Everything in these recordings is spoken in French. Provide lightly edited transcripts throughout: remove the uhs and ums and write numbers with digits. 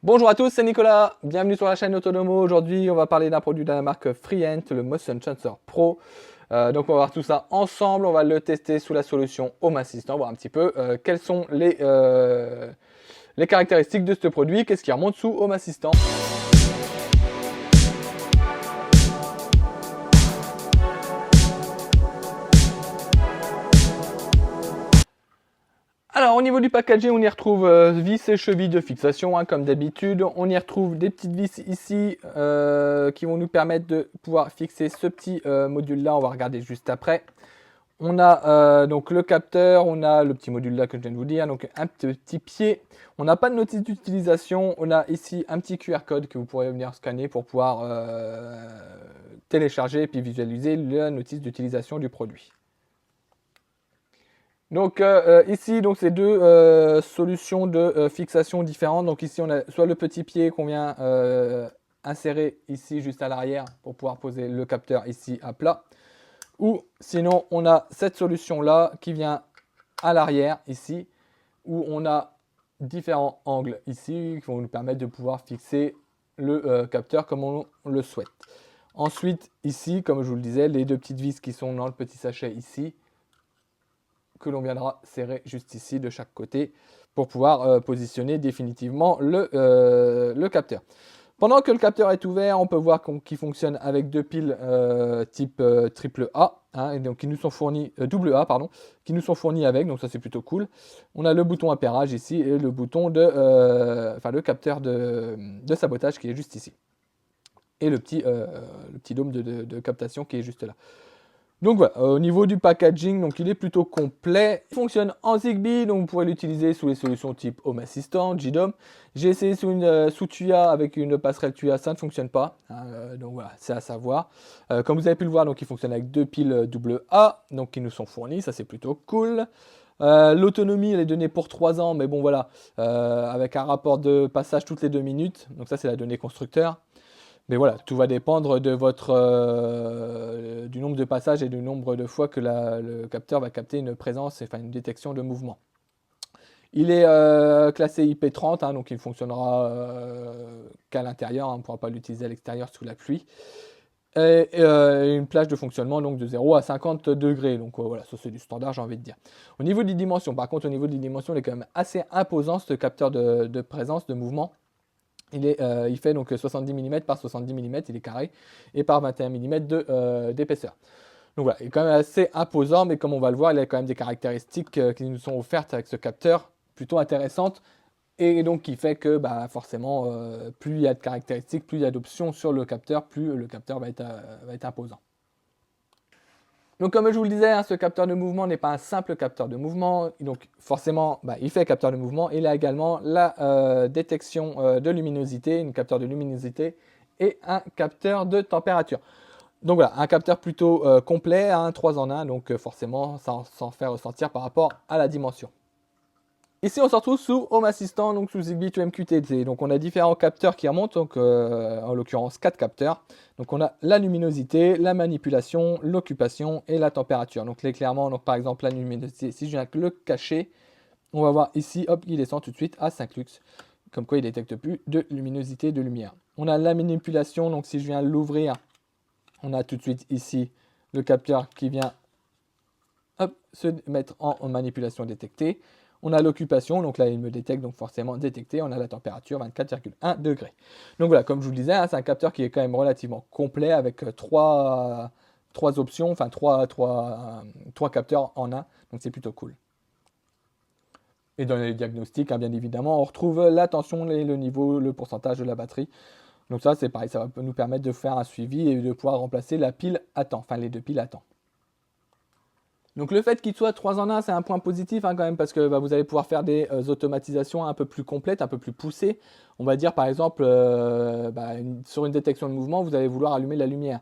Bonjour à tous, c'est Nicolas, bienvenue sur la chaîne Autonomo. Aujourd'hui, on va parler d'un produit de la marque Freehand, le Motion Sensor Pro. Donc on va voir tout ça ensemble, on va le tester sous la solution Home Assistant, voir un petit peu quelles sont les caractéristiques de ce produit, qu'est-ce qui remonte sous Home Assistant. Alors au niveau du packaging, on y retrouve vis et chevilles de fixation, hein, comme d'habitude. On y retrouve des petites vis ici qui vont nous permettre de pouvoir fixer ce petit module là, on va regarder juste après. On a donc le capteur, on a le petit module là que je viens de vous dire, donc un petit pied. On n'a pas de notice d'utilisation, on a ici un petit QR code que vous pourrez venir scanner pour pouvoir télécharger et puis visualiser la notice d'utilisation du produit. Donc ici, donc c'est deux solutions de fixation différentes. Donc ici, on a soit le petit pied qu'on vient insérer ici juste à l'arrière pour pouvoir poser le capteur ici à plat. Ou sinon, on a cette solution-là qui vient à l'arrière ici, où on a différents angles ici qui vont nous permettre de pouvoir fixer le capteur comme on le souhaite. Ensuite, ici, comme je vous le disais, les deux petites vis qui sont dans le petit sachet ici, que l'on viendra serrer juste ici de chaque côté pour pouvoir positionner définitivement le capteur. Pendant que le capteur est ouvert, on peut voir qu'il fonctionne avec deux piles type triple A, hein, et donc qui nous sont fournis double A, pardon, qui nous sont fournis avec, donc ça c'est plutôt cool. On a le bouton appairage ici et le bouton le capteur de sabotage qui est juste ici, et le petit dôme de captation qui est juste là. Donc voilà, au niveau du packaging, donc il est plutôt complet. Il fonctionne en Zigbee, donc vous pourrez l'utiliser sous les solutions type Home Assistant, JDOM. J'ai essayé sous TUIA avec une passerelle TUIA, ça ne fonctionne pas. Donc voilà, c'est à savoir. Comme vous avez pu le voir, donc il fonctionne avec deux piles AA, donc qui nous sont fournies, ça c'est plutôt cool. L'autonomie elle est donnée pour 3 ans, mais bon voilà, avec un rapport de passage toutes les 2 minutes, donc ça c'est la donnée constructeur. Mais voilà, tout va dépendre de du nombre de passages et du nombre de fois que le capteur va capter une présence, enfin une détection de mouvement. Il est classé IP30, hein, donc il ne fonctionnera qu'à l'intérieur, hein, on ne pourra pas l'utiliser à l'extérieur sous la pluie. Et une plage de fonctionnement donc de 0 à 50 degrés, donc voilà, ça c'est du standard, j'ai envie de dire. Au niveau des dimensions, par contre, au niveau des dimensions, il est quand même assez imposant ce capteur de présence, de mouvement. Il fait donc 70 mm par 70 mm, il est carré, et par 21 mm d'épaisseur. Donc voilà, il est quand même assez imposant, mais comme on va le voir, il a quand même des caractéristiques qui nous sont offertes avec ce capteur, plutôt intéressantes, et donc qui fait que forcément, plus il y a de caractéristiques, plus il y a d'options sur le capteur, plus le capteur va être imposant. Donc comme je vous le disais, hein, ce capteur de mouvement n'est pas un simple capteur de mouvement, donc forcément il fait capteur de mouvement, il a également la détection de luminosité, un capteur de luminosité et un capteur de température. Donc voilà, un capteur plutôt complet, hein, 3 en 1, donc forcément sans faire ressentir par rapport à la dimension. Ici, on se retrouve sous Home Assistant, donc sous Zigbee to MQTT. Donc, on a différents capteurs qui remontent, donc en l'occurrence 4 capteurs. Donc, on a la luminosité, la manipulation, l'occupation et la température. Donc, clairement, donc, par exemple, la luminosité, si je viens le cacher, on va voir ici, hop, il descend tout de suite à 5 lux. Comme quoi, il ne détecte plus de luminosité, de lumière. On a la manipulation, donc si je viens l'ouvrir, on a tout de suite ici le capteur qui vient hop, se mettre en manipulation détectée. On a l'occupation, donc là il me détecte, donc forcément détecté. On a la température, 24,1 degrés. Donc voilà, comme je vous le disais, hein, c'est un capteur qui est quand même relativement complet avec trois options, enfin trois capteurs en un. Donc c'est plutôt cool. Et dans les diagnostics, hein, bien évidemment, on retrouve la tension, le niveau, le pourcentage de la batterie. Donc ça c'est pareil, ça va nous permettre de faire un suivi et de pouvoir remplacer la pile à temps, enfin les deux piles à temps. Donc le fait qu'il soit 3 en 1, c'est un point positif hein, quand même, parce que vous allez pouvoir faire des automatisations un peu plus complètes, un peu plus poussées. On va dire par exemple, sur une détection de mouvement, vous allez vouloir allumer la lumière.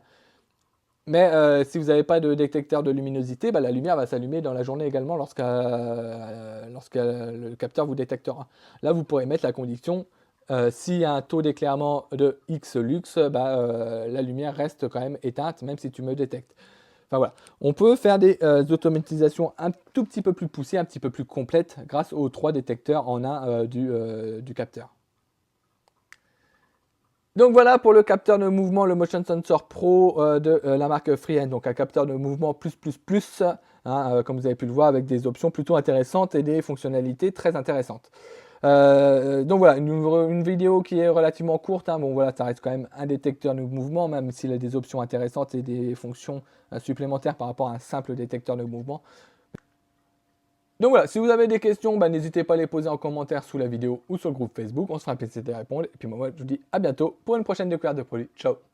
Mais si vous n'avez pas de détecteur de luminosité, la lumière va s'allumer dans la journée également lorsque le capteur vous détectera. Là, vous pourrez mettre la condition, s'il y a un taux d'éclairement de X lux, la lumière reste quand même éteinte, même si tu me détectes. Enfin voilà, on peut faire des automatisations un tout petit peu plus poussées, un petit peu plus complètes grâce aux 3 détecteurs en un du capteur. Donc voilà pour le capteur de mouvement, le Motion Sensor Pro de la marque Freehand. Donc un capteur de mouvement plus, hein, comme vous avez pu le voir, avec des options plutôt intéressantes et des fonctionnalités très intéressantes. Donc voilà, une vidéo qui est relativement courte. Hein. Bon voilà, ça reste quand même un détecteur de mouvement, même s'il a des options intéressantes et des fonctions supplémentaires par rapport à un simple détecteur de mouvement. Donc voilà, si vous avez des questions, n'hésitez pas à les poser en commentaire sous la vidéo ou sur le groupe Facebook. On se fera un plaisir de répondre. Et puis moi, je vous dis à bientôt pour une prochaine découverte de produits. Ciao!